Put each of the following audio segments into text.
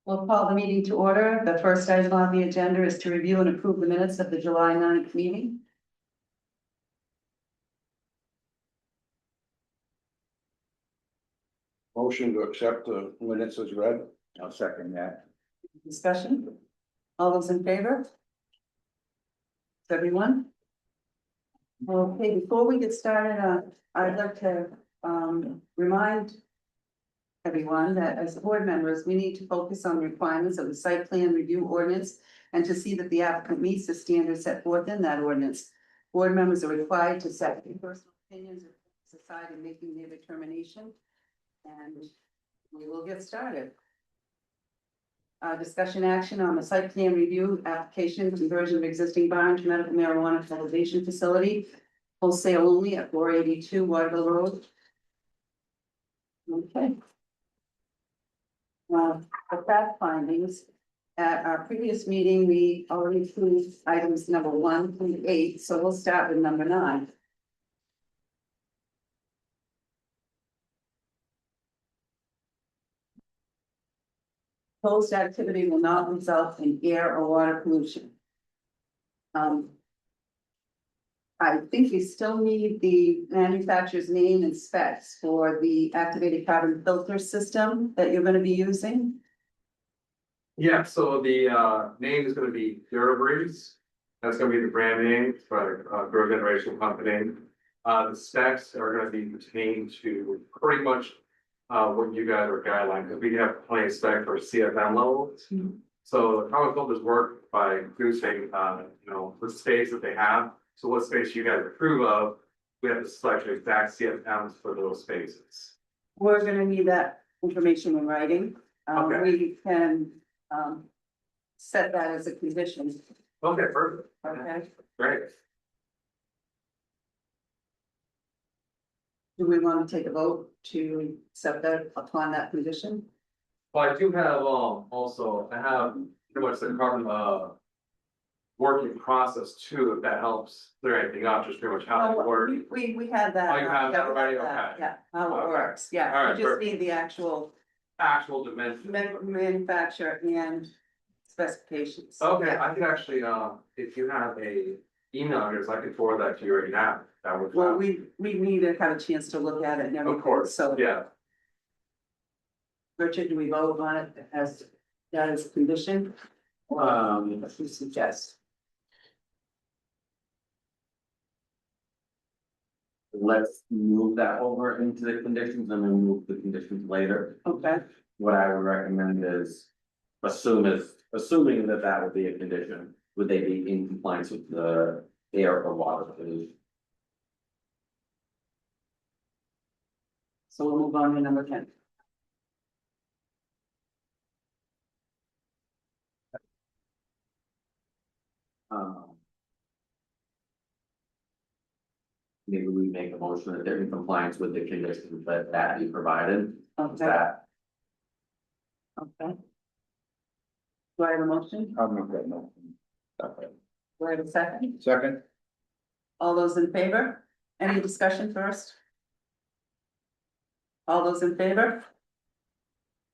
We'll call the meeting to order. The first item on the agenda is to review and approve the minutes of the July 9th meeting. Motion to accept the minutes as read. I'll second that. Discussion? All those in favor? Everyone? Okay, before we get started, I'd like to remind everyone that as board members, we need to focus on the requirements of the site plan review ordinance and to see that the applicant meets the standards set forth in that ordinance. Board members are required to set their personal opinions aside in making their determination. And we will get started. Discussion action on the site plan review application conversion of existing barn to medical marijuana cultivation facility. Wholesale only at 482 Waterville Road. Okay. The fact findings. At our previous meeting, we already approved items number 1 through 8, so we'll start with number 9. Proposed activity will not result in air or water pollution. I think you still need the manufacturer's name and specs for the activated carbon filter system that you're going to be using. Yeah, so the name is gonna be Durabreeze. That's gonna be the brand name for grow generation company. The specs are gonna be pertaining to pretty much what you guys are guideline, because we have plenty of spec for CFM levels. So how filters work by producing the space that they have. So what space you guys approve of, we have to select the exact CFMs for those spaces. We're going to need that information in writing. Okay. We can set that as a condition. Okay, perfect. Okay. Great. Do we want to take a vote to set that upon that condition? Well, I do have also, I have pretty much the carbon working process too, if that helps clear anything up, just pretty much how it works. We had that. Oh, you have that already? we have that, Okay. Yeah, how it Okay. works, yeah, All we right, just perfect. need the actual Actual dimension. manufacturer and specifications. Okay, I could actually, if you have a email address, I could forward that to you right now. That would. Well, we need to have a chance to look at it and everything. Of course, So, yeah. Richard, do we vote on it as that is a condition? What do you suggest? Let's move that over into the conditions and then move the conditions later. Okay, What I would recommend is assuming that that would be a condition, would they be in compliance with the air or water pollution? so we'll move on to number 10. Maybe we make a motion that they're in compliance with the conditions that be provided. Is Okay, that okay. Do I have a motion? I'll make that motion. okay? Do I have a second? Second. All those in favor? Any discussion first? All those in favor?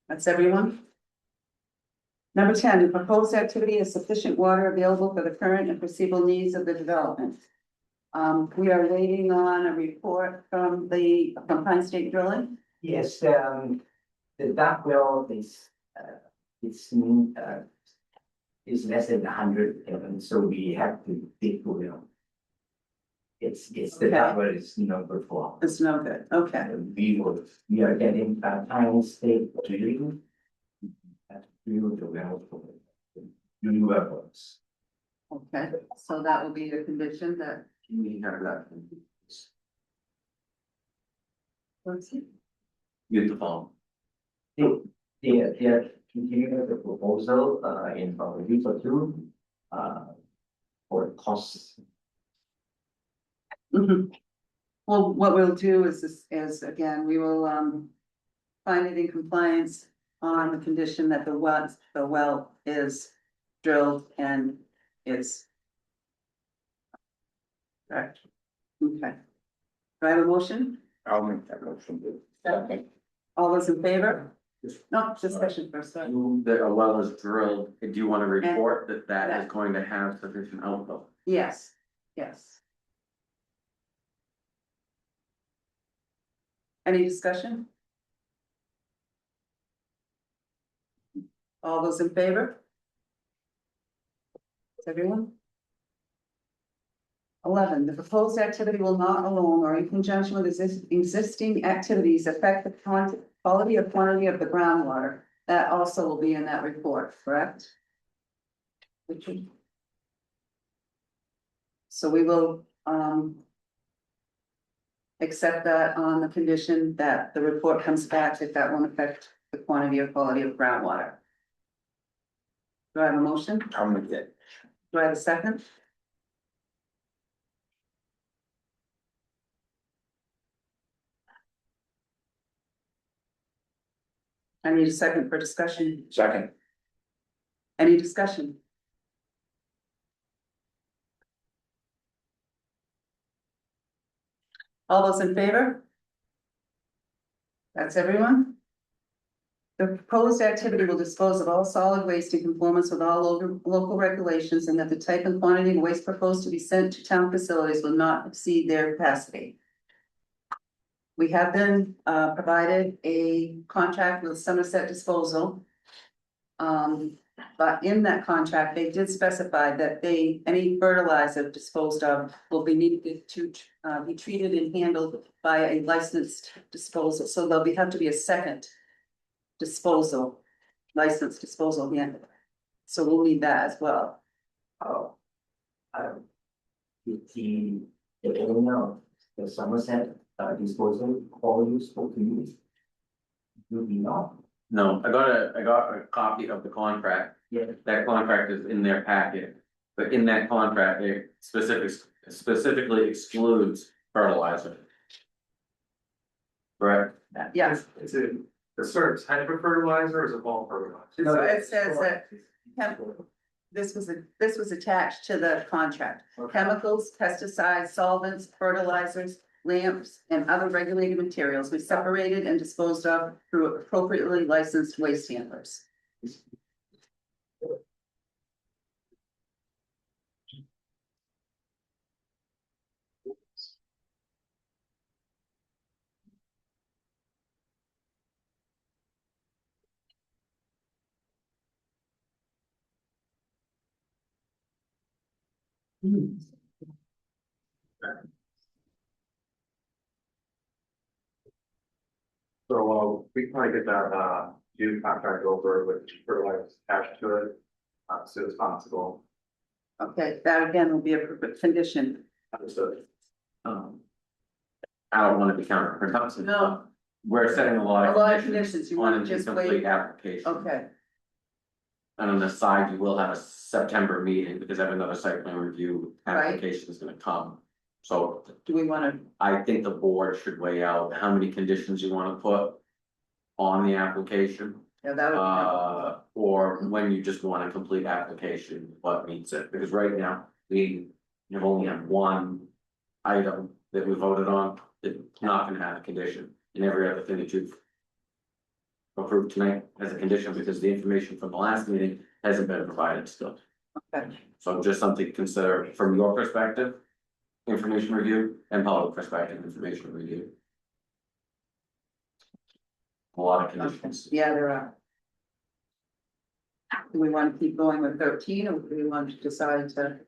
That's everyone. Number 10, the proposed activity is sufficient water available for the current and foreseeable needs of the development. We are waiting on a report from Pine State Drilling. Yes, the duct well is less than 100, and so we have to dig the well. It's the Okay. duct well is no good for. It's no good, okay. And we are getting Pine State drilling. To drill the well for the new wells. Okay, so that will be a condition that. We have that. Let's see. Beautiful. They continue the proposal in about a week or two for costs. Mhm. Well, what we'll do is again, we will find it in compliance on the condition that the well is drilled and is. Correct. Okay. Do I have a motion? I'll make that motion. Okay. All those in favor? No, discussion first, sorry. That a well is drilled, do you wanna report that that is going to have sufficient outflow? Yes, yes. Any discussion? All those in favor? Is everyone? 11, the proposed activity will not alone or in conjunction with existing activities affect the quality or quantity of the groundwater. That also will be in that report, correct? Richard? So we will, accept that on the condition that the report comes back that that won't affect the quantity or quality of groundwater. Do I have a motion? I'll make that. Do I have a second? I need a second for discussion. Second. Any discussion? All those in favor? That's everyone? The proposed activity will dispose of all solid waste in conformance with all local regulations, and that the type and quantity of waste proposed to be sent to town facilities will not exceed their capacity. We have been provided a contract with Somerset Disposal. But in that contract, they did specify that any fertilizer disposed of will be needed to be treated and handled by a licensed disposal, so there'll have to be a second licensed disposal handler. So we'll need that as well. Oh. The owner of the Somerset disposal call you, spoke to you. You be not, No, I got a copy of the contract, yeah, that contract is in their packet. But in that contract, it specifically excludes fertilizer. Correct? Yes, Is it a certain type of fertilizer or is it all fertilizer? so it says that this was attached to the contract. Chemicals, pesticides, solvents, fertilizers, lamps, and other regulated materials we separated and disposed of through appropriately licensed waste handlers. So, we can probably get that, new contract over with fertilizers attached to it, as soon as possible. Okay, that again will be a condition. Understood. I don't wanna be counterproductive. No. We're setting a lot A of lot of conditions conditions, you on want an to just incomplete wait. application. Okay, And on the side, you will have a September meeting because I have another site plan review Right. application is gonna come. So do we want to, I think the board should weigh out how many conditions you wanna put on the application. yeah, that would be helpful. Or when you just want a complete application, what meets it, because right now, we have only had one item that we voted on, that's not gonna have a condition, and every other thing that you've approved tonight has a condition, because the information from the last meeting hasn't been provided still. Okay. So just something to consider from your perspective, information review, and public perspective, information review. A lot of conditions. Yeah, there are. Do we want to keep going with 13 or do we want to decide to?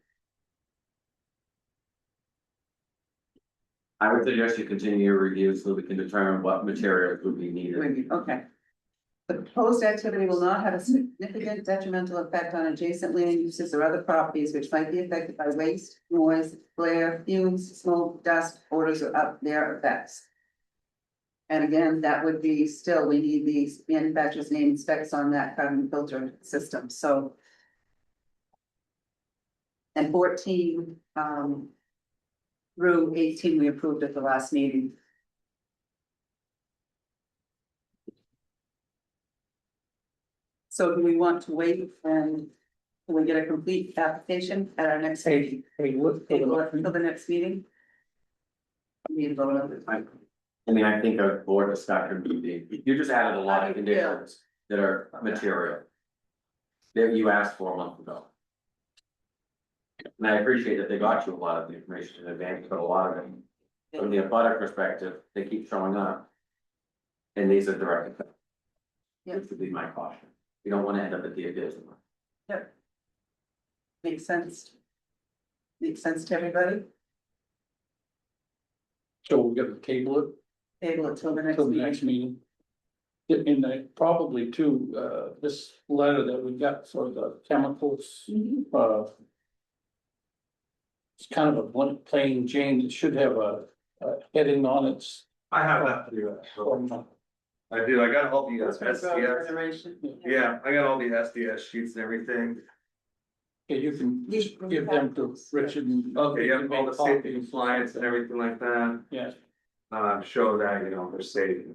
I would suggest you continue your review so we can determine what materials would be needed. Okay. The proposed activity will not have a significant detrimental effect on adjacent land uses or other properties which might be affected by waste, noise, glare, fumes, smoke, dust, odors, or their effects. And again, that would be still, we need these manufacturer's name and specs on that carbon filter system, so. And 14, through 18, we approved at the last meeting. So do we want to wait and will we get a complete application at our next meeting? Hey, look, Table it until the next meeting? We need to vote on it. I mean, I think a board discussion would be, you just added a lot of conditions that are material. That you asked for a month ago. And I appreciate that they got you a lot of the information in advance, but a lot of it, from the abutter perspective, they keep showing up. And these are direct. Yeah. Which would be my caution. You don't wanna end up at the abysmal. Makes sense. Makes sense to everybody, So we're gonna table it table it till the next till the meeting. next meeting. And I probably too, this letter that we got for the chemicals, it's kind of a blunt plain Jane, it should have a heading on it. I have that to do, actually. I do, I got all the For growth SDS, generation. yeah, I got all the SDS sheets and everything. Yeah, you can just give them to Richard and. Okay, yeah, you can all the make safety copies. compliance and everything like that, Yeah, show that, you know, they're safe.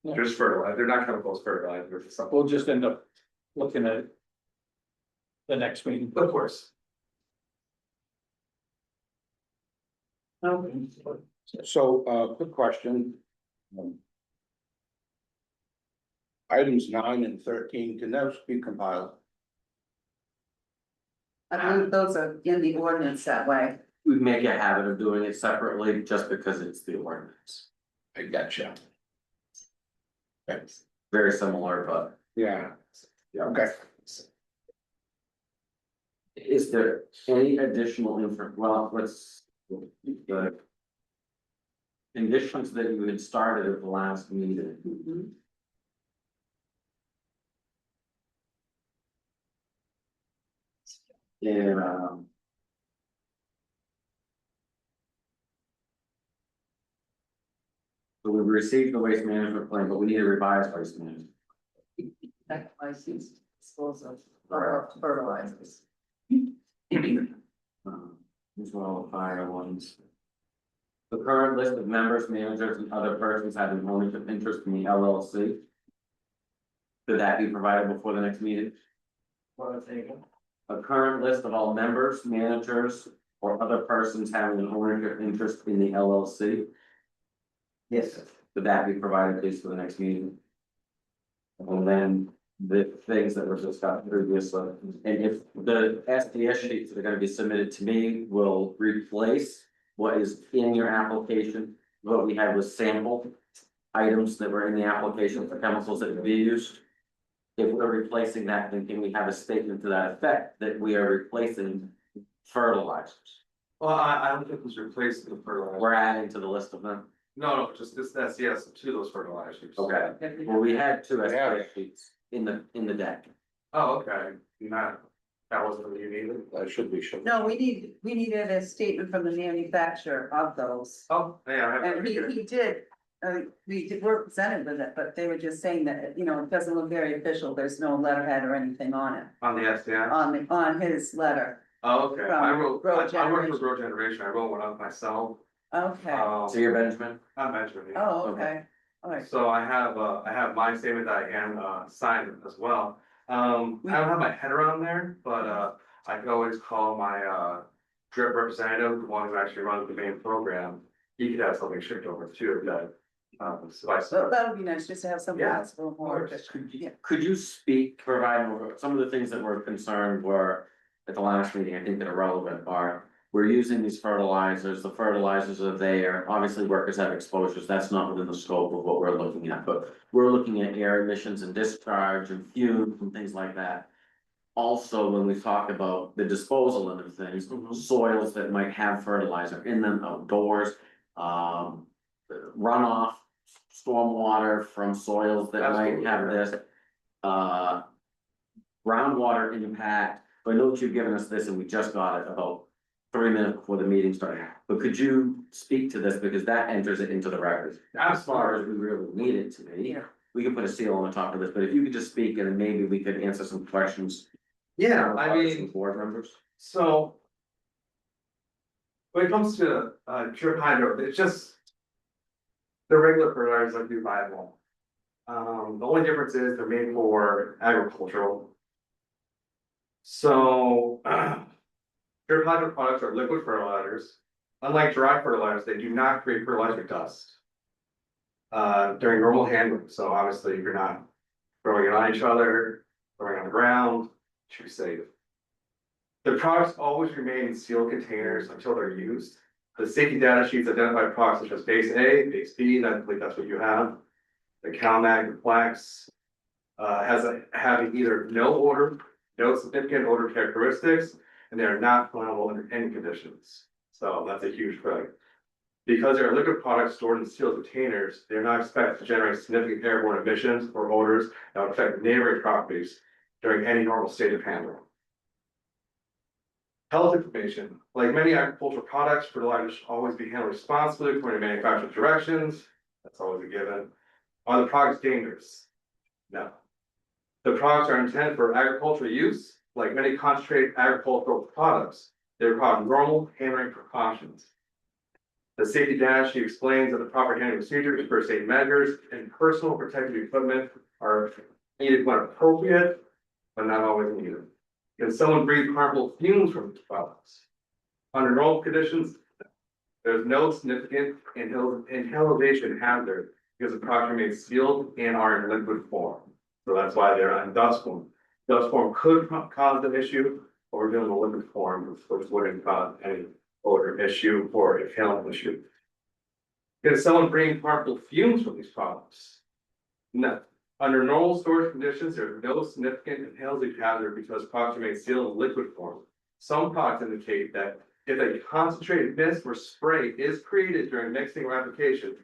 Yeah. Just fertilizer, they're not chemicals, fertilizer, something. we'll just end up looking at it. The next meeting. Of course. Okay. So, quick question. Items 9 and 13, can those be compiled? I believe those are in the ordinance that way. We make a habit of doing it separately just because it's the ordinance. I gotcha. Very similar, but Yeah, okay. is there any additional well, let's. The conditions that you had started at the last meeting. Mhm. And, so we received the waste management plan, but we need a revised waste management. That license disposal of fertilizers. As well, fire ones. The current list of members, managers, and other persons having ownership interest in the LLC. Could that be provided before the next meeting? A current list of all members, managers, or other persons having an ownership interest in the LLC. Yes. Could that be provided, please, for the next meeting? And then the things that were discussed previously, and if the SDS sheets that are gonna be submitted to me will replace what is in your application, what we had was sample items that were in the application for chemicals that would be used. If we're replacing that, then can we have a statement to that effect that we are replacing fertilizers? Well, I don't think it was replacing the fertilizer. We're adding to the list of them. No, just this SDS to those fertilizers. Okay, well, we had two Yeah. SDS sheets in the deck. Oh, okay, not, that wasn't what you needed. That should be shown. No, we needed a statement from the manufacturer of those. Oh, yeah, I have. And he did, we're presented with it, but they were just saying that, you know, it doesn't look very official, there's no letterhead or anything on it. On the SDS. On his letter, Oh, okay, From I wrote, Grow I worked for Generation. Grow Generation, I wrote one up myself. okay, So you're Benjamin? I'm Benjamin. Yeah. oh, okay, alright. So I have my statement that I can, sign as well. I don't have my head around there, but, I could always call my, drip representative, the one who actually runs the main program. He could have something shipped over too, that, suffice. So that would be nice, just to have something Yeah, that's a little more. course. Yeah. Could you speak, provide more, some of the things that were concerned were at the last meeting, I think that are relevant are. We're using these fertilizers, the fertilizers are there, obviously workers have exposures, that's not within the scope of what we're looking at, but. We're looking at air emissions and discharge and fumes and things like that. Also, when we talk about the disposal of things, soils that might have fertilizer in them outdoors, runoff. Stormwater from soils that might have this, groundwater impact, but I know that you've given us this and we just got it about 3 minutes before the meeting started. But could you speak to this, because that enters it into the record, as far as we really need it to be. Yeah. We can put a seal on the top of this, but if you could just speak and then maybe we could answer some questions. Yeah, I from mean, board members. so. When it comes to, drip hydro, it's just. The regular fertilizers like you buy them. The only difference is they're made for agricultural. So, drip hydro products are liquid fertilizers. Unlike dry fertilizers, they do not create fertilizer dust. during normal handling, so obviously you're not throwing it on each other, throwing it on the ground, should be safe. The products always remain in sealed containers until they're used. The safety data sheets identify products such as base A, base B, I believe that's what you have. The CalMag Flex having either no odor, no significant odor characteristics, and they are not flammable under any conditions. So that's a huge thing. Because they are liquid products stored in sealed containers, they are not expected to generate significant airborne emissions or odors that would affect neighboring properties during any normal state of handling. Health information, like many agricultural products, fertilizer should always be handled responsibly according to manufacturer's directions. That's always a given. Are the products dangerous? No. The products are intended for agricultural use. Like many concentrated agricultural products, they require normal handling precautions. The safety data sheet explains that the proper handling procedures, first aid measures, and personal protective equipment are needed when appropriate, but not always needed. Can someone breathe harmful fumes from these products? Under normal conditions, there's no significant inhalation hazard because the products remain sealed and are in liquid form. So that's why they're in dust form. Dust form could cause an issue, but we're doing the liquid form, which wouldn't cause any odor issue or inhalant issue. Can someone bring harmful fumes from these products? No. Under normal storage conditions, there's no significant inhalation hazard because products remain sealed in liquid form. Some products indicate that if a concentrated mist or spray is created during mixing or application,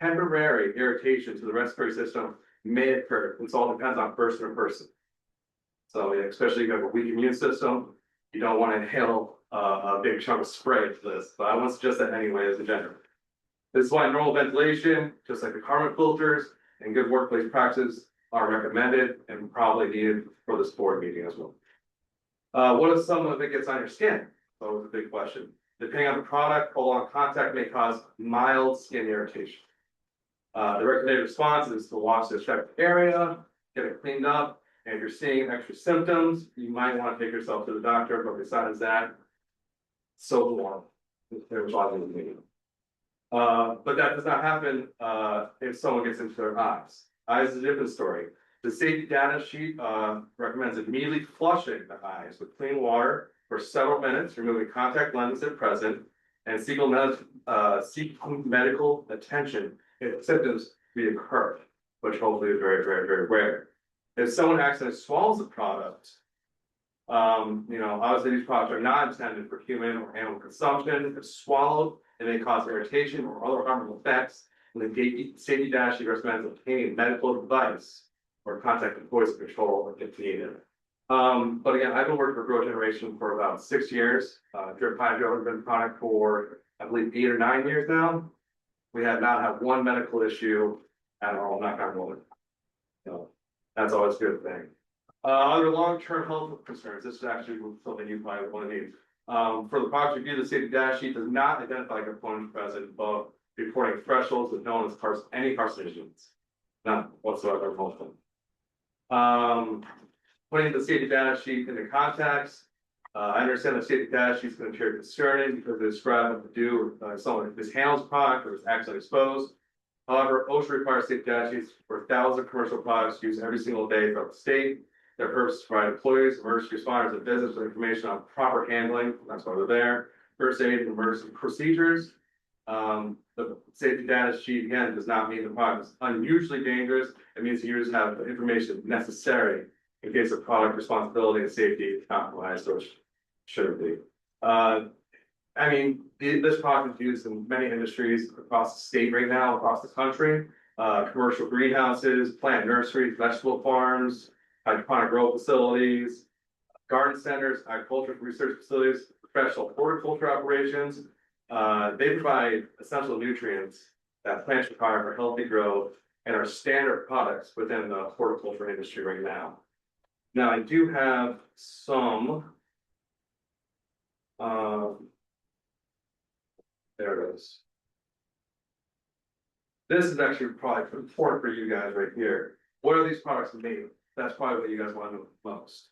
temporary irritation to the respiratory system may occur. This all depends on person to person. So especially if you have a weak immune system, you don't want to inhale a big chunk of spray for this, but I won't suggest that anyway as a general. This is why normal ventilation, just like the carbon filters and good workplace practices are recommended and probably needed for this board meeting as well. What if some of it gets on your skin? So it's a big question. Depending on the product, prolonged contact may cause mild skin irritation. The recommended response is to wash the affected area, get it cleaned up, and if you're seeing extra symptoms, you might want to take yourself to the doctor, but besides that, so warm. But that does not happen if someone gets into their eyes. Eyes is a different story. The safety data sheet recommends immediately flushing the eyes with clean water for several minutes, removing contact lenses if present, and seek medical attention if symptoms reoccur, which hopefully is very, very, very rare. If someone accidentally swallows the product, obviously these products are not intended for human or animal consumption. If swallowed, it may cause irritation or other harmful effects. And the safety data sheet recommends obtaining medical advice or contacting voice control if needed. But again, I've been working for Grow Generation for about 6 years. Drip Hydro has been a product for, I believe, 8 or 9 years now. We have not had one medical issue at all, knock on wood. So that's always a good thing. Other long-term health concerns, this is actually something you probably want to need. For the product review, the safety data sheet does not identify components present above reporting thresholds that known as any carcinogens. None whatsoever. Putting the safety data sheet into context. I understand the safety data sheet is going to appear concerning because they describe what to do if someone mishandles product or is accidentally exposed. However, OSHA requires safety data sheets for thousands of commercial products used every single day throughout the state. Their purpose is to provide employees, emergency responders, and business with information on proper handling. That's why they're there. First aid and emergency procedures. The safety data sheet again does not mean the product is unusually dangerous. It means users have the information necessary in case of product responsibility and safety is compromised, which shouldn't be. This product is used in many industries across the state right now, across the country. Commercial greenhouses, plant nurseries, vegetable farms, hydroponic grow facilities, garden centers, agricultural research facilities, professional horticulture operations. They provide essential nutrients that plants require for healthy growth and are standard products within the horticulture industry right now. Now, I do have some. There it is. This is actually probably important for you guys right here. What are these products made of? That's probably what you guys want to know most.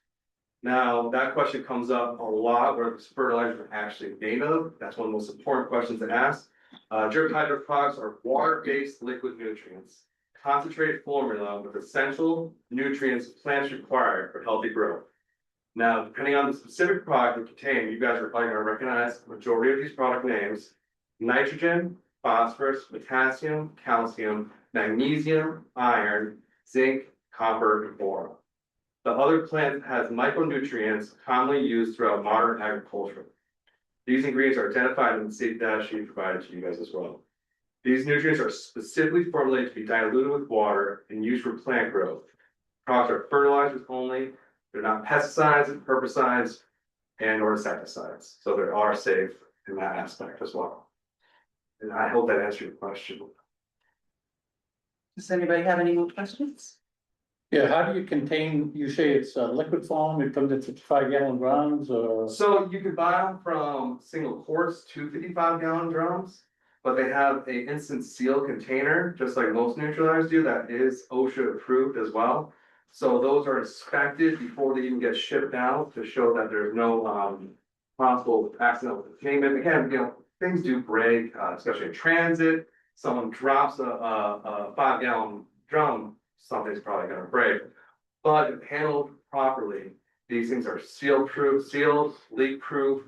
Now, that question comes up a lot, where this fertilizer is actually made of. That's one of the most important questions to ask. Drip hydro products are water-based liquid nutrients, concentrated formula with essential nutrients plants require for healthy growth. Now, depending on the specific product it contains, you guys are probably gonna recognize the majority of these product names: nitrogen, phosphorus, potassium, calcium, magnesium, iron, zinc, copper, and boron. The other plant has micronutrients commonly used throughout modern agriculture. These ingredients are identified in the safety data sheet provided to you guys as well. These nutrients are specifically formulated to be diluted with water and used for plant growth. Products are fertilizers only. They're not pesticides, herbicides, and or insecticides. So they are safe in that aspect as well. And I hope that answered your question. Does anybody have any more questions? Yeah, how do you contain, you say it's a liquid form, it comes in 55 gallon drums or? So you can buy them from single quarts to 55-gallon drums, but they have a instant seal container, just like most neutralizers do, that is OSHA approved as well. So those are inspected before they even get shipped out to show that there's no possible accidental containment. Again, things do break, especially in transit. Someone drops a 5-gallon drum, something's probably gonna break. But if handled properly, these things are sealed, leak proof.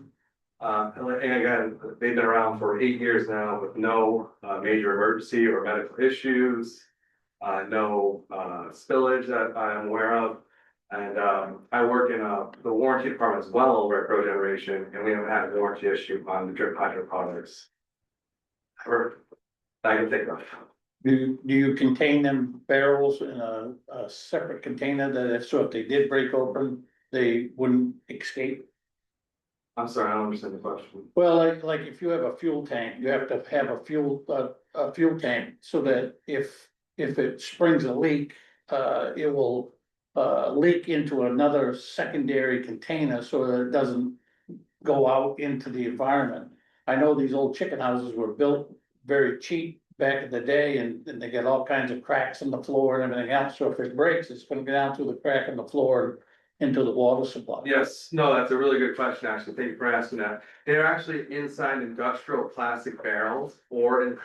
And again, they've been around for 8 years now with no major emergency or medical issues. No spillage that I'm aware of. And I work in the warranty department as well over at GrowGeneration, and we haven't had a warranty issue on the drip hydro products. Ever that I can think of. Do you contain them barrels in a separate container that if they did break open, they wouldn't escape? I'm sorry, I don't understand the question. Well, like if you have a fuel tank, you have to have a fuel tank so that if it springs a leak, it will leak into another secondary container so that it doesn't go out into the environment. I know these old chicken houses were built very cheap back in the day and they get all kinds of cracks in the floor and everything else. So if it breaks, it's gonna go down through the crack in the floor into the water supply. Yes, no, that's a really good question, actually. Thank you for asking that. They're actually inside industrial plastic barrels or in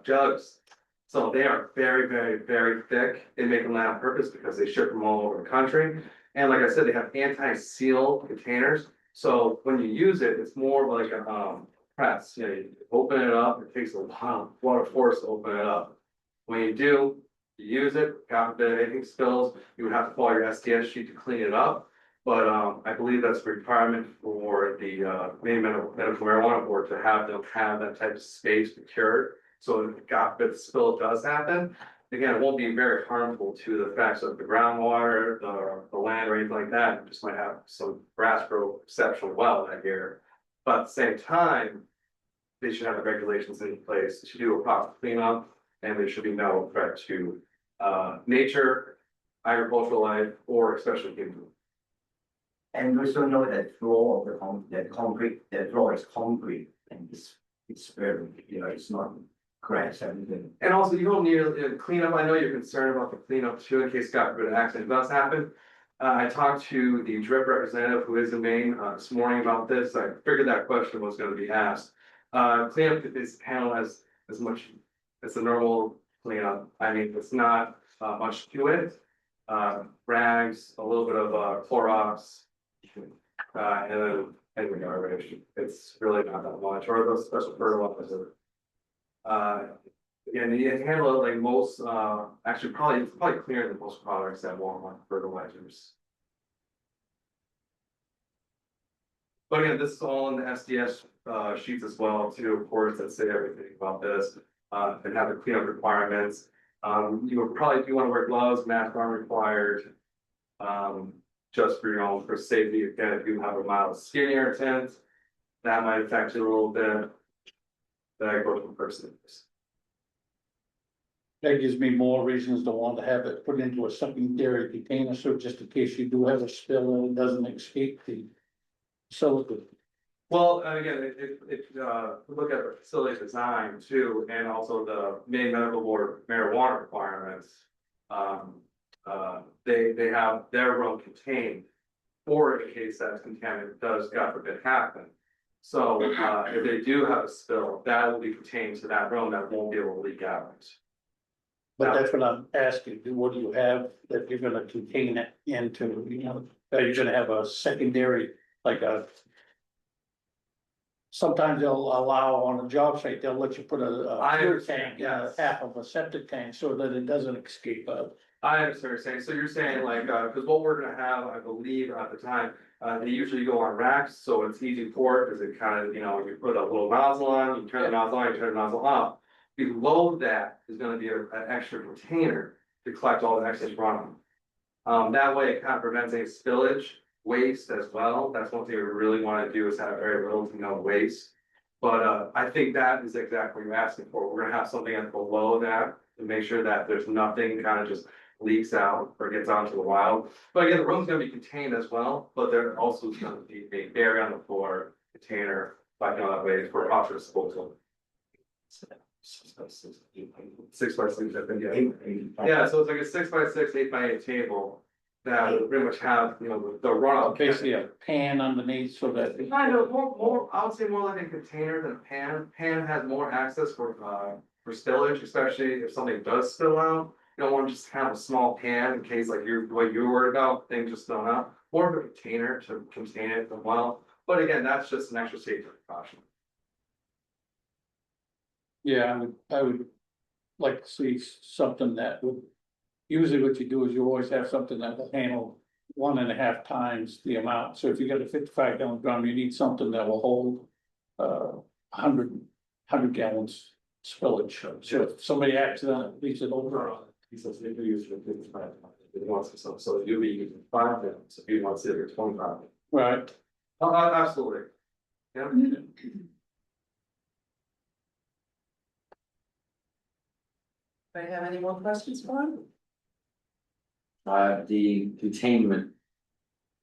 jugs. So they are very, very, very thick. They make them that on purpose because they ship them all over the country. And like I said, they have anti-seal containers. So when you use it, it's more of like a press. You open it up, it takes a lot of force to open it up. When you do, you use it, God forbid anything spills, you would have to follow your SDS sheet to clean it up. But I believe that's a requirement for the Maine Medical Marijuana Board to have them have that type of space procured. So if God forbid the spill does happen, again, it won't be very harmful to the effects of the groundwater, the land or anything like that. You just might have some grass grow exceptionally well that year. But at the same time, they should have the regulations in place to do a proper cleanup, and there should be no threat to nature, agricultural life, or especially human. And we also know that floor of the floor is concrete and it's very, it's not cracks everything. And also, you don't need a cleanup. I know you're concerned about the cleanup too, in case God forbid an accident does happen. I talked to the DRIP representative who is in Maine this morning about this. I figured that question was going to be asked. Cleanup is handled as much as a normal cleanup. I mean, it's not much to it. Rags, a little bit of Clorox, and then garbage. It's really not that much, or those special fertilizer. And you handle it like most, actually it's probably cleaner than most products that Walmart fertilizers. But again, this is all in the SDS sheets as well too, of course, that say everything about this, and have the cleanup requirements. You would probably do want to wear gloves, masks aren't required. Just for your own for safety. Again, if you have a mild skin tint, that might affect you a little bit. That goes from person to person. That gives me more reasons to want to have it put into a secondary container, so just in case you do have a spill and it doesn't escape the facility. Well, again, if look at the facility design too, and also the Maine Medical Board marijuana requirements, they have their room contained for in case that contaminant does, God forbid, happen. So, if they do have a spill, that will be contained to that room, that won't be able to leak out. But that's what I'm asking, what do you have that you're gonna contain it into, you know, are you gonna have a secondary, like a. Sometimes they'll allow on a job site, they'll let you put a I fuel understand, tank, yes. half of a septic tank, so that it doesn't escape out. I understand what you're saying, so you're saying like, cause what we're gonna have, I believe at the time, they usually go on racks, so it's easy for it, cause it kind of, you know, you put a little nozzle on, you turn the nozzle on, you turn the nozzle off. Below that is gonna be an extra container to collect all the excess runoff. That way it kind of prevents any spillage, waste as well, that's one thing we really wanna do is have very little to no waste. But, I think that is exactly what you're asking for, we're gonna have something at below that to make sure that there's nothing kind of just leaks out or gets onto the wild. But again, the room's gonna be contained as well, but there also is gonna be a area on the floor container, like, you know, that way for office disposal. 6x6, I think, yeah. Yeah, so it's like a 6x6, 8x8 table that would pretty much have, you know, the runoff. Basically a pan underneath so that. Kind of more, I would say more like a container than a pan. Pan has more access for stillage, especially if something does spill out. You don't want to just have a small pan in case like what you're worried about, things just spilling out. More of a container to contain it as well. But again, that's just an extra safety precaution. Yeah, I would like to see something that would, usually what you do is you always have something that will handle 1.5 times the amount, so if you got a 55 gallon drum, you need something that will hold. 100 gallons spillage, so if somebody accidentally leaves it over. He says they do use it for 55. If he wants to, so you'll be using 5 gallons if he wants it or 25. Right. Oh, absolutely. Yeah. Do I have any more questions for him? The containment.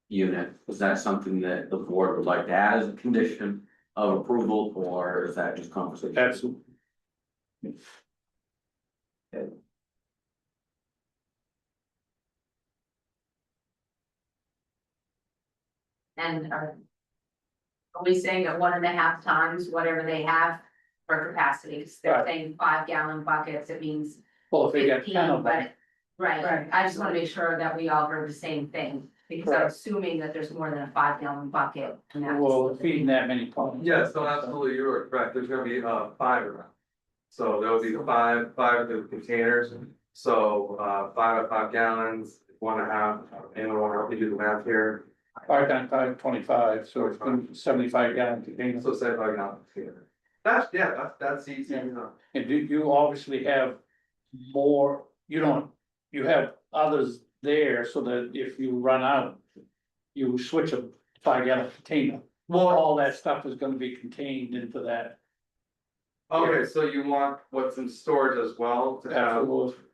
Unit, is that something that the board would like to add as a condition of approval, or is that just conversation? Absolutely. And are we saying at 1.5 times whatever they have for capacity, 'cause they're Right. saying 5 gallon buckets, it means Well, if they got 10 15, of them, but. Right, Right. I just wanna make sure that we all heard the same thing, because I'm assuming that there's more than a 5 gallon bucket. in that well, facility. feeding that many ponds. Yes, no, absolutely, you are correct, there's gonna be 5 of them. So there will be five of the containers, so 5 at 5 gallons, 1.5, anyone wanna help me do the math here? 5 times 5, 25, so it's gonna be 75 gallon container. So 75 gallon container. That's, yeah, that's easy, Yeah. you know. And do you obviously have more, you have others there so that if you run out. You switch a 5 gallon container, Well, all that stuff is gonna be contained into that. okay, so you want what's in storage as well to have, Absolutely.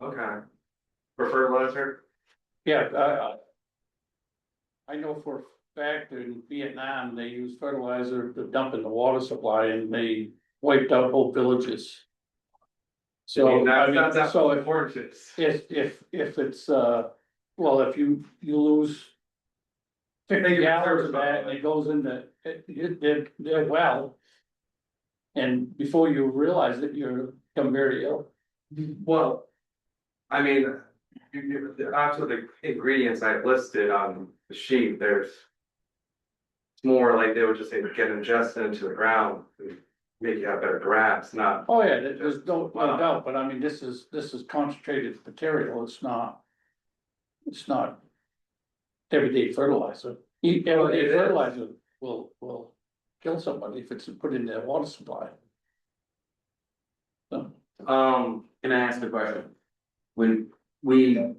okay. For fertilizer? Yeah, I know for a fact in Vietnam, they use fertilizer to dump in the water supply and they wiped out whole villages. So, I mean, That's so important. if it's, well, if you lose. Thank 50 you for gallons of clarifying that and it goes into, they're well. And before you realize it, you're become very ill. Well, I mean, after the ingredients I listed on the sheet, there's. It's more like they would just say get ingested into the ground, and make you have better grabs, not. Oh, yeah, there's no Wow. doubt, but I mean, this is concentrated material, it's not. It's not. Everyday fertilizer, everyday it is. fertilizer will kill somebody if it's put in their water supply. So, Can I ask a question? When we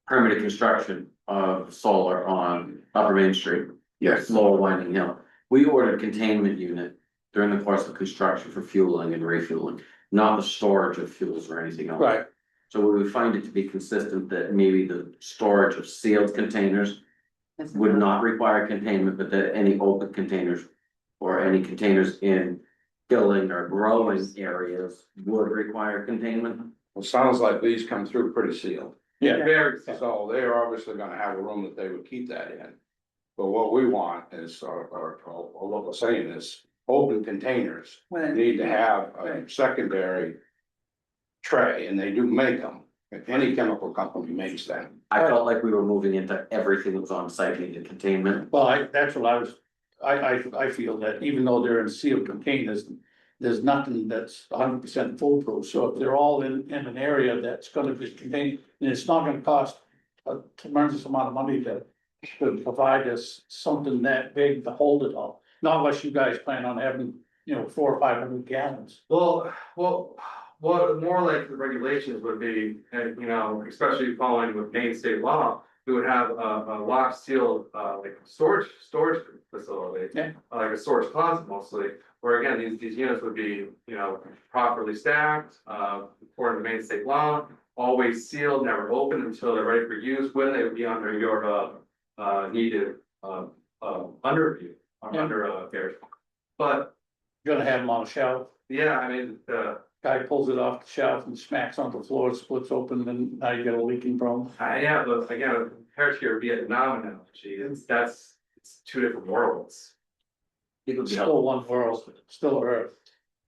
permitted construction of solar on Upper Main Street. Yes. Lower Winding Hill, we ordered a containment unit during the course of construction for fueling and refueling, not the storage of fuels or anything else. right, So would we find it to be consistent that maybe the storage of sealed containers would not require containment, but that any open containers or any containers in filling or growing areas would require containment? Well, sounds like these come through pretty sealed, yeah, Very. so they're obviously gonna have a room that they would keep that in. But what we want is, or what we're saying is, open containers When- need to have a Right. secondary tray, and they do make them. If any chemical company makes them. I felt like we were moving into everything that was on site needed containment. Well, that's what I was, I feel that even though they're in sealed containers, there's nothing that's 100% foolproof, so if they're all in an area that's gonna be contained, and it's not gonna cost a tremendous amount of money to provide us something that big to hold it all, not unless you guys plan on having, 400 or 500 gallons. Well, what more like the regulations would be, and especially following with Maine state law, we would have a locked sealed, like storage facility. Yeah. Like a storage closet mostly, where again, these units would be, properly stacked, according to Maine state law. Always sealed, never opened until they're ready for use, when they would be under your, needed, under review, or Yeah. under, affairs. But, You're gonna have them on a shelf, yeah, I mean, guy pulls it off the shelf and smacks onto the floor, splits open, and now you got a leaking problem. yeah, but again, compared to your Vietnam analogy, it's two different worlds. People be Still helpful. one world, still Earth.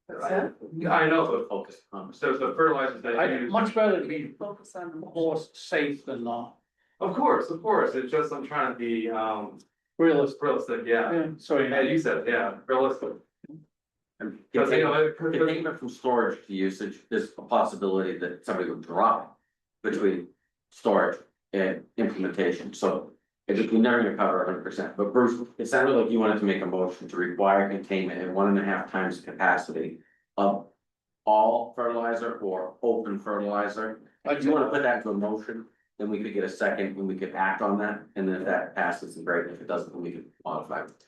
I know, but Focus on. so the fertilizers that you use, Much better to be Focus on the. more safe than of course, it's just I'm trying to be, realistic. yeah, Yeah, so yeah, you said, yeah, realistic. And Because, containment from storage to usage, there's a possibility that somebody would drop between storage and implementation, so. We're never gonna cover 100%, but Bruce, it sounded like you wanted to make a motion to require containment at 1.5 times the capacity of all fertilizer or open fertilizer. If you wanna put that into a motion, then we could get a second and we could act on that, and then if that passes, then great, if it doesn't, then we can modify it.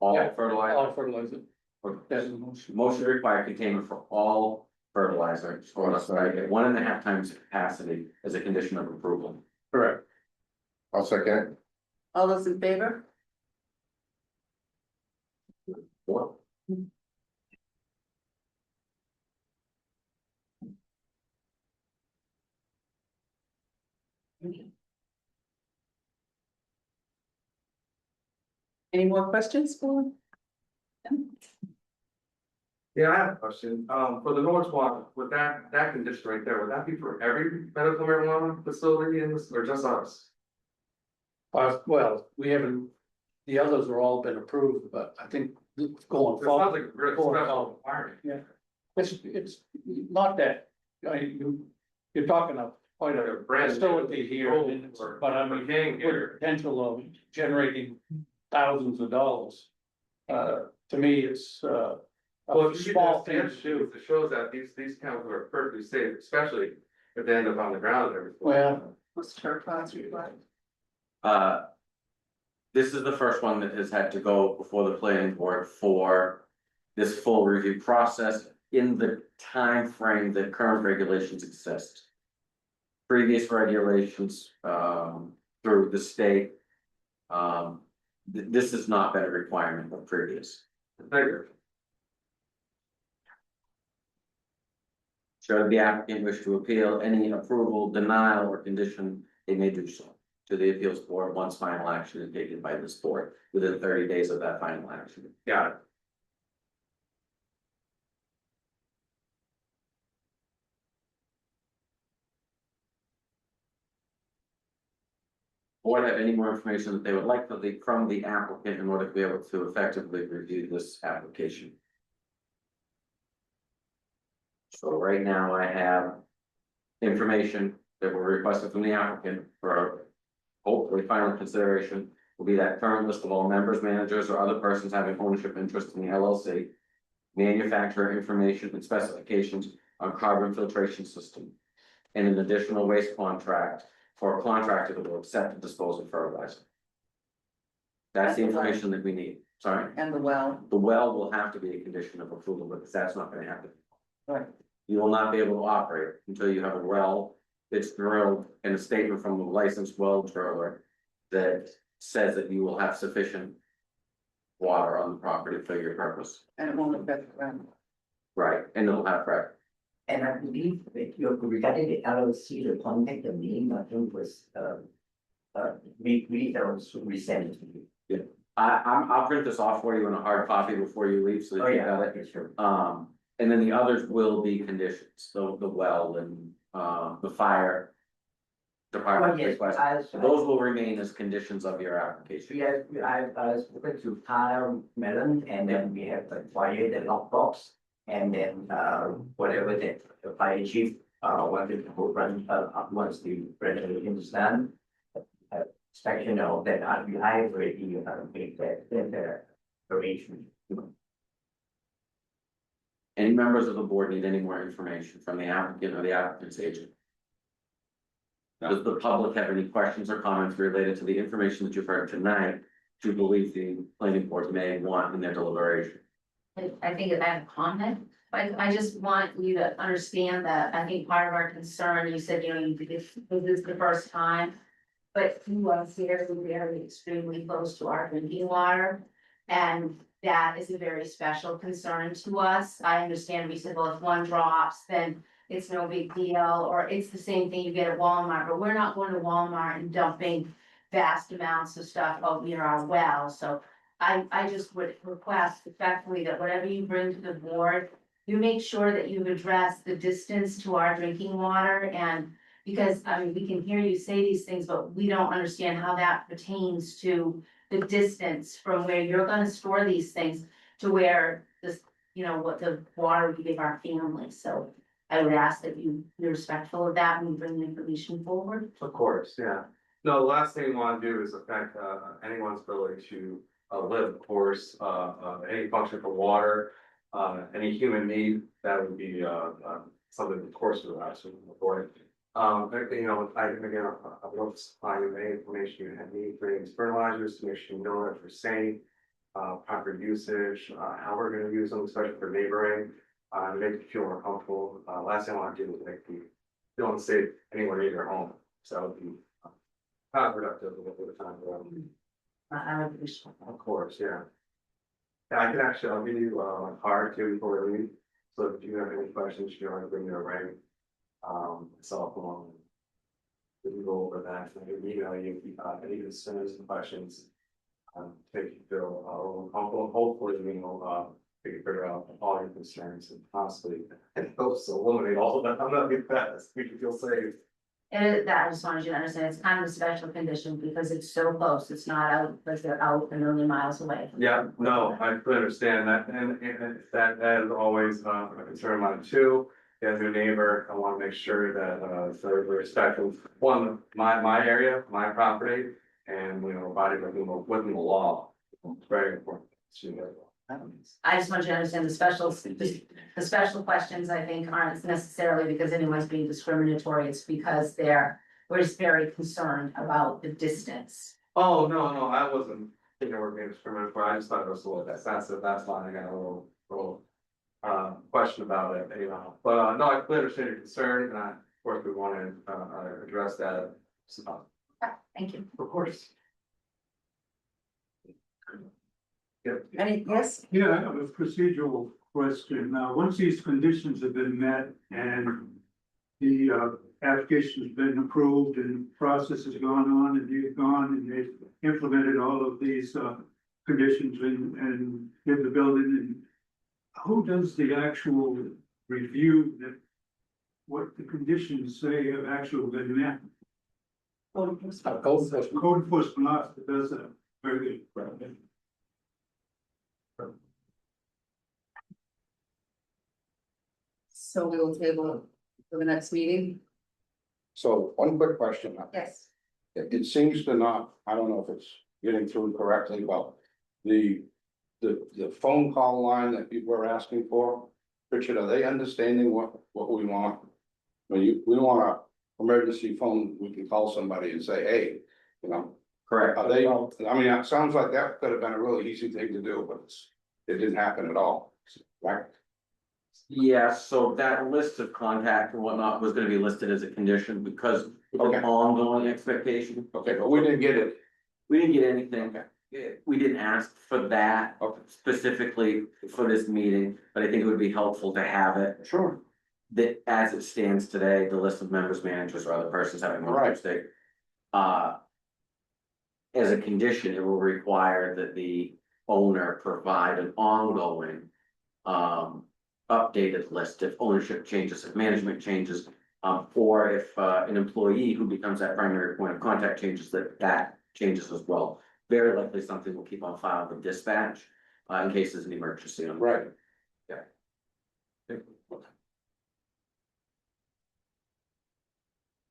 All Yeah. fertilizer, All fertilizer, or that's the motion. motion to require containment for all fertilizer stored on site at 1.5 times the capacity as a condition of approval. Correct. I'll second. All those in favor? Any more questions for? Yeah, I have a question, for the Norridgewock, would that condition right there, would that be for every medical marijuana facility in this, or just us? Well, we haven't, the others are all been approved, but I think going It sounds forward, like a really Going special forward. requirement. it's not that. You're talking of quite Like a a brand new facility here, control and it's- for- but I for mean, paying with here. potential of generating thousands of dollars. To me, it's Well, a if you small get thing to do. it shows that these chemicals are perfectly safe, especially if they end up on the ground and everything. Well- What's turquoise required? This is the first one that has had to go before the planning board for this full review process in the time frame that current regulations exist. Previous regulations, through the state. This has not been a requirement of previous. Figure. Should the applicant wish to appeal any approval, denial, or condition, they may do so to the appeals board once final action is taken by this board within 30 days of that final action. Got it. Board have any more information that they would like from the applicant in order to be able to effectively review this application? So right now I have information that were requested from the applicant for hopefully final consideration will be that current list of all members, managers, or other persons having ownership interest in the LLC. Manufacturer information and specifications on carbon filtration system. And an additional waste contract for a contractor that will accept and dispose of fertilizer. That's the information that we need, sorry. And the well, The well will have to be a condition of approval, because that's not gonna happen. right, You will not be able to operate until you have a well that's drilled and a statement from a licensed well driller that says that you will have sufficient water on the property for your purpose. and it won't affect the ground. Right, and it'll have, right, And I believe that you're regarding the LLC, the contact, the name, I think was, we don't resend it to you. I'll print this off for you in a hard copy before you leave, so Oh, that you yeah, got it. okay, sure. And then the others will be conditions, the well and, the fire. Well, Department yes, request, those will remain as conditions of your application. yes, I spoken to Tyler Mellon, and then we have the fire, the lockbox. And then, whatever that the fire chief, wanted to run, once the renovation is done. Inspection of that, I already, make that arrangement. Any members of the board need any more information from the applicant or the applicant's agent? Does the public have any questions or comments related to the information that you've heard tonight? To believe the planning board may want in their deliberation? I think I have a comment, but I just want you to understand that I think part of our concern, you said, this is the first time. But to us here, we're very extremely close to our drinking water. And that is a very special concern to us. I understand we said, well, if one drops, then it's no big deal, or it's the same thing you get at Walmart, but we're not going to Walmart and dumping vast amounts of stuff out near our well, so. I just would request respectfully that whatever you bring to the board, you make sure that you've addressed the distance to our drinking water and. Because, I mean, we can hear you say these things, but we don't understand how that pertains to the distance from where you're gonna store these things to where this, what the water we give our families, so. I would ask that you be respectful of that when you bring the information forward. Of course, yeah. No, the last thing we wanna do is affect, anyone's ability to, live, of course, any function for water. Any human need, that would be, something, of course, we're absolutely avoid. I will supply you any information you have need for any fertilizers to make sure you know what we're saying. Proper usage, how we're gonna use them, especially for neighboring, to make you feel more comfortable. Last thing I wanna do is make you feel unsafe anywhere near your home, so that would be counterproductive over the time. I would appreciate that. Of course, yeah. Yeah, I can actually, I'll give you a card too before we leave, so if you have any questions, you want to bring me a ring. Cell phone. We can go over that, and I can email you, any concerns and questions. Make you feel, a little comfortable, hopefully, we can figure out all your concerns and possibly, and hopes to eliminate all of them, I'm not being fast, we can feel safe. I just wanted you to understand, it's kind of a special condition because it's so close, it's not out, like they're out a million miles away. Yeah, no, I fully understand that, and that is always a concern of mine too. As your neighbor, I wanna make sure that, so we're respectful, one, my area, my property, and, abiding within the law. It's very important. I just want you to understand the special questions, I think, aren't necessarily because anyone's being discriminatory, it's because we're just very concerned about the distance. Oh, no, I wasn't thinking we're being discriminatory, I just thought it was a little sensitive, that's why I got a little question about it, but, no, I clearly understand your concern, and of course, we wanna, address that. So, Thank you. of course. Yes, Yeah, I have a procedural question. Now, once these conditions have been met and the application's been approved and process has gone on and you've gone and they've implemented all of these conditions and in the building, and who does the actual review that what the conditions say have actually been met? Code enforcement. Code enforcement officer does that. Very good. so we will table it for the next meeting. So one quick question. Yes. It seems to not, I don't know if it's getting through correctly, but the phone call line that people are asking for, Richard, are they understanding what we want? When we want a emergency phone, we can call somebody and say, hey, Correct. are they, I mean, it sounds like that could have been a really easy thing to do, but it didn't happen at all, right? Yeah, so that list of contact and whatnot was gonna be listed as a condition because of Okay. ongoing expectation. Okay, but we didn't get it. We didn't get anything. We didn't ask for that Okay. specifically for this meeting, but I think it would be helpful to have it. Sure. That as it stands today, the list of members, managers, or other persons having one Right. mistake. as a condition, it will require that the owner provide an ongoing. Updated list if ownership changes, if management changes, or if an employee who becomes that primary point of contact changes, that changes as well. Very likely something we'll keep on file with dispatch, in case there's an emergency. Right.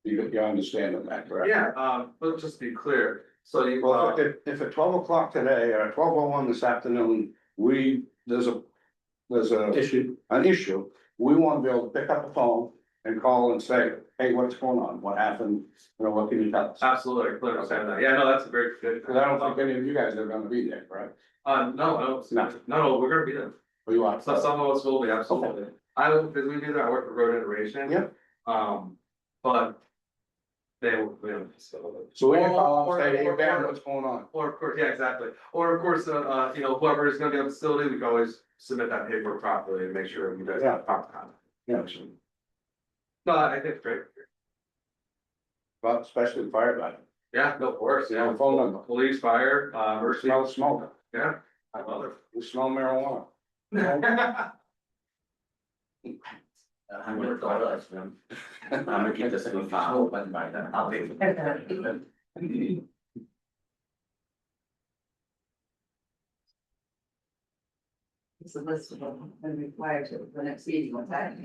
You understand that, correct? Yeah, let's just be clear, so you, Well, if at 12 o'clock today or 12:01 this afternoon, there's Issue. an issue, we want to be able to pick up the phone and call and say, hey, what's going on? What happened? You know, what can you tell us? absolutely, I clearly understand that, yeah, no, that's a very good. Because I don't think any of you guys are gonna be there, right? No, we're gonna be there, Or you are? so some of us will be, absolutely. I will physically be there, I work for Road Innovation. Yep. But. They will, we don't. So we can call and say, hey, Ben, what's going on? Or of course, yeah, exactly, or of course, you know, whoever is gonna be on the facility, we can always submit that paperwork properly and make sure you guys have proper time. Yeah, No, I think it's great, but especially the fire guy. yeah, no, of course, yeah. Phone number. Police, fire, We emergency, smell smoke. yeah, I love We smell marijuana. it. I'm gonna go with them. I'm gonna keep this in file. I'll be. It's a list of them and required to the next meeting, what's that?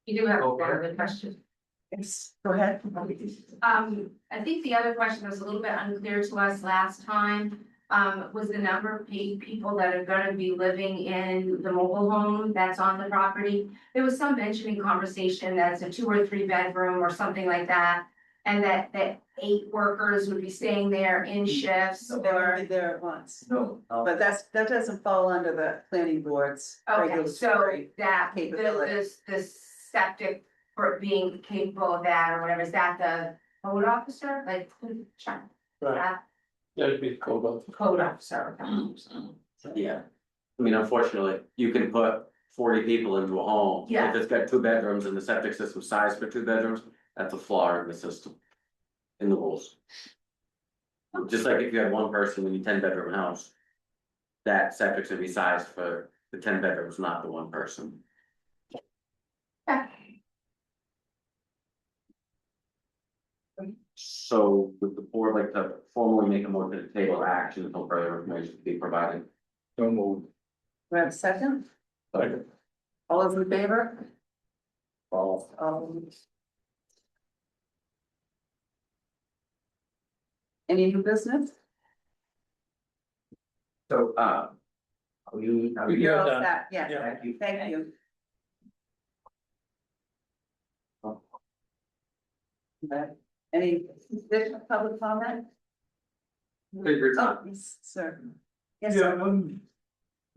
You do have Okay. another question. Yes, go ahead. I think the other question was a little bit unclear to us last time. Was the number of paid people that are gonna be living in the mobile home that's on the property? There was some mentioning conversation that it's a 2 or 3 bedroom or something like that. And that 8 workers would be staying there in shifts They won't or, be there at once, No. but that doesn't fall under the planning board's okay, so regulatory. that, capability. the septic for being capable of that or whatever, is that the code officer, like, check? Right. That'd be cool. Code officer. Yeah, I mean, unfortunately, you can put 40 people into a home. Yeah. If it's got 2 bedrooms and the septic system size for 2 bedrooms, that's a flaw in the system. In the rules. Just like if you had 1 person in a 10-bedroom house. That septic's gonna be sized for the 10 bedrooms, not the 1 person. So would the board like to formally make a motion to table action until further information can be provided? Don't move. We have a second? Second. All those in favor? Follow. Any new business? So, are you? Yeah. You're all done. set, yes, Yeah. Thank you. thank you. Okay. Any additional public comment? Take your time. Oh, yes, sir. Yes, Yeah, sir.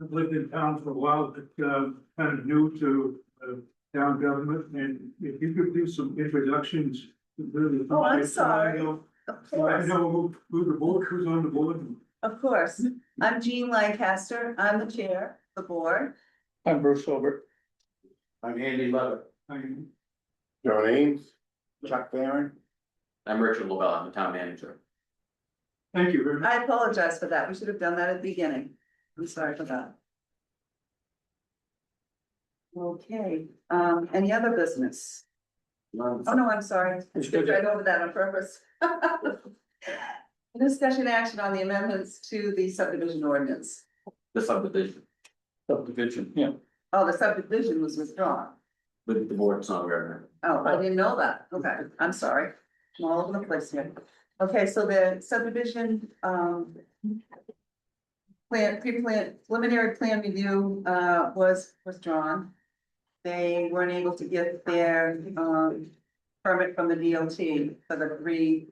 I've lived in town for a while, but kind of new to town government, and if you could do some introductions. Really, Oh, I'm so I sorry. know- Of so I course, know who the board, who's on the board. And of course. I'm Jean Lancaster. I'm the chair of the board. I'm Bruce Over. I'm Andy Levitt. I- John Ames. Chuck Barron. I'm Richard Lavelle, I'm the town manager. Thank you very much. I apologize for that. We should have done that at the beginning. I'm sorry for that. Okay, any other business? Oh, no, I'm sorry. I skipped right over that on purpose. Discussion action on the amendments to the subdivision ordinance. The subdivision, Subdivision, yeah. Oh, the subdivision was withdrawn. but the board's not aware of it. Oh, I didn't know that. Okay, I'm sorry. I'm all over the place here. Okay, so the subdivision, preliminary plan review, was withdrawn. They weren't able to get their, permit from the DOT for the 3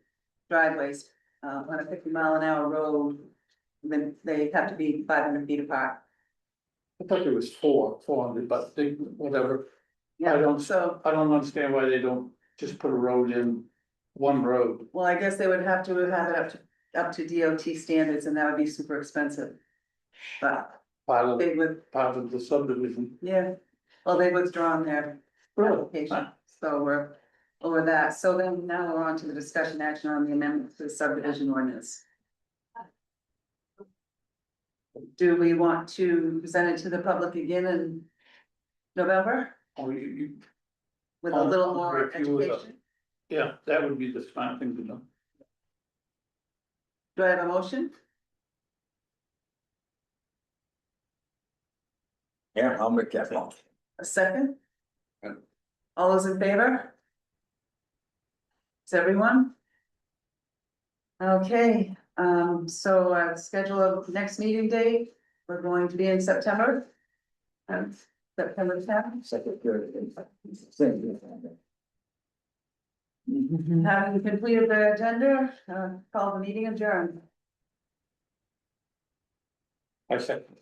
driveways, on a 50-mile-an-hour road. Then they have to be 500 feet apart. I thought it was 400, but they, whatever. I don't- So, I don't understand why they don't just put a road in, 1 road. well, I guess they would have to have it up to DOT standards, and that would be super expensive. But Part of, they would, part of the subdivision. yeah, well, they've withdrawn their application, so we're over that, so then now we're on to the discussion action on the amendment to the subdivision ordinance. Do we want to present it to the public again in November Or you, with a little more Review the- education? yeah, that would be the smart thing to do. Do I have a motion? Yeah, I'll make that one. A second? Yeah. All those in favor? Is everyone? Okay, so schedule of next meeting date, we're going to be in September. September 10th. Having completed the agenda, call the meeting adjourned. I second.